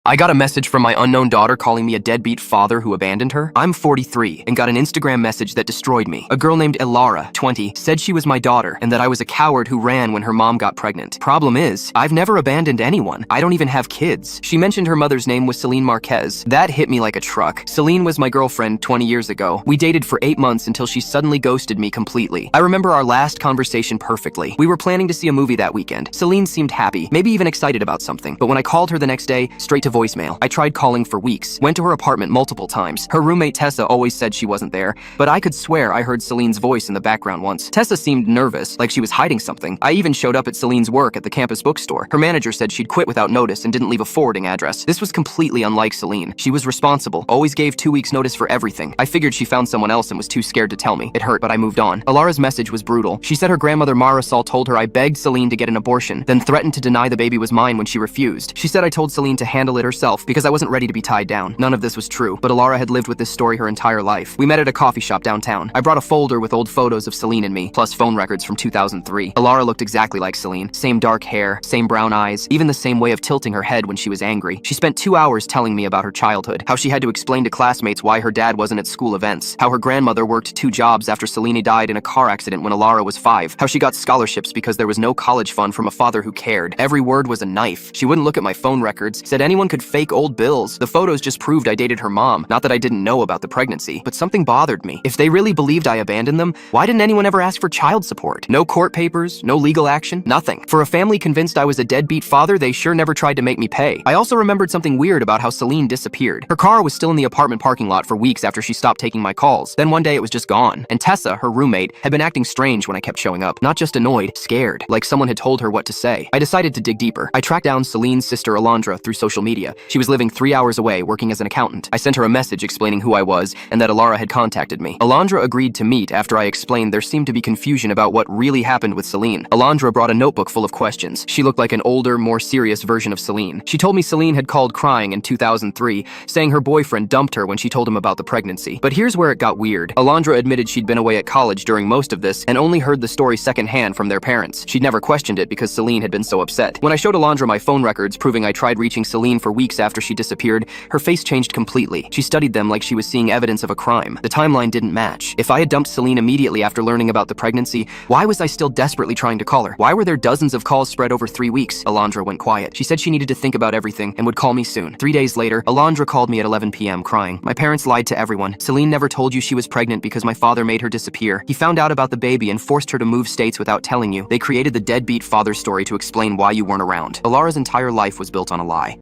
I got a message from my unknown daughter calling me a deadbeat father who abandoned her. I'm 43 and got an Instagram message that destroyed me. A girl named Elara, 20, said she was my daughter and that I was a coward who ran when her mom got pregnant. Problem is, I've never abandoned anyone. I don't even have kids. She mentioned her mother's name was Celine Marquez. That hit me like a truck. Celine was my girlfriend 20 years ago. We dated for 8 months until she suddenly ghosted me completely. I remember our last conversation perfectly. We were planning to see a movie that weekend. Celine seemed happy, maybe even excited about something. But when I called her the next day, straight to voicemail. I tried calling for weeks, went to her apartment multiple times. Her roommate Tessa always said she wasn't there, but I could swear I heard Celine's voice in the background once. Tessa seemed nervous, like she was hiding something. I even showed up at Celine's work at the campus bookstore. Her manager said she'd quit without notice and didn't leave a forwarding address. This was completely unlike Celine. She was responsible, always gave 2 weeks notice for everything. I figured she found someone else and was too scared to tell me. It hurt, but I moved on. Elara's message was brutal. She said her grandmother Marisol told her I begged Celine to get an abortion, then threatened to deny the baby was mine when she refused. She said I told Celine to handle it herself because I wasn't ready to be tied down. None of this was true, but Elara had lived with this story her entire life. We met at a coffee shop downtown. I brought a folder with old photos of Celine and me, plus phone records from 2003. Elara looked exactly like Celine. Same dark hair, same brown eyes, even the same way of tilting her head when she was angry. She spent 2 hours telling me about her childhood, how she had to explain to classmates why her dad wasn't at school events, how her grandmother worked 2 jobs after Celine died in a car accident when Elara was 5, how she got scholarships because there was no college fund from a father who cared. Every word was a knife. She wouldn't look at my phone records, said anyone could fake old bills. The photos just proved I dated her mom, not that I didn't know about the pregnancy, but something bothered me. If they really believed I abandoned them, why didn't anyone ever ask for child support? No court papers, no legal action, nothing. For a family convinced I was a deadbeat father, they sure never tried to make me pay. I also remembered something weird about how Celine disappeared. Her car was still in the apartment parking lot for weeks after she stopped taking my calls. Then one day it was just gone. And Tessa, her roommate, had been acting strange when I kept showing up. Not just annoyed, scared, like someone had told her what to say. I decided to dig deeper. I tracked down Celine's sister Alondra through social media. She was living 3 hours away, working as an accountant. I sent her a message explaining who I was and that Elara had contacted me. Alondra agreed to meet after I explained there seemed to be confusion about what really happened with Celine. Alondra brought a notebook full of questions. She looked like an older, more serious version of Celine. She told me Celine had called crying in 2003, saying her boyfriend dumped her when she told him about the pregnancy. But here's where it got weird. Alondra admitted she'd been away at college during most of this and only heard the story secondhand from their parents. She'd never questioned it because Celine had been so upset. When I showed Alondra my phone records proving I tried reaching Celine for weeks after she disappeared, her face changed completely. She studied them like she was seeing evidence of a crime. The timeline didn't match. If I had dumped Celine immediately after learning about the pregnancy, why was I still desperately trying to call her? Why were there dozens of calls spread over 3 weeks? Alondra went quiet. She said she needed to think about everything and would call me soon. 3 days later, Alondra called me at 11 p.m. crying. My parents lied to everyone. Celine never told you she was pregnant because my father made her disappear. He found out about the baby and forced her to move states without telling you. They created the deadbeat father story to explain why you weren't around. Elara's entire life was built on a lie.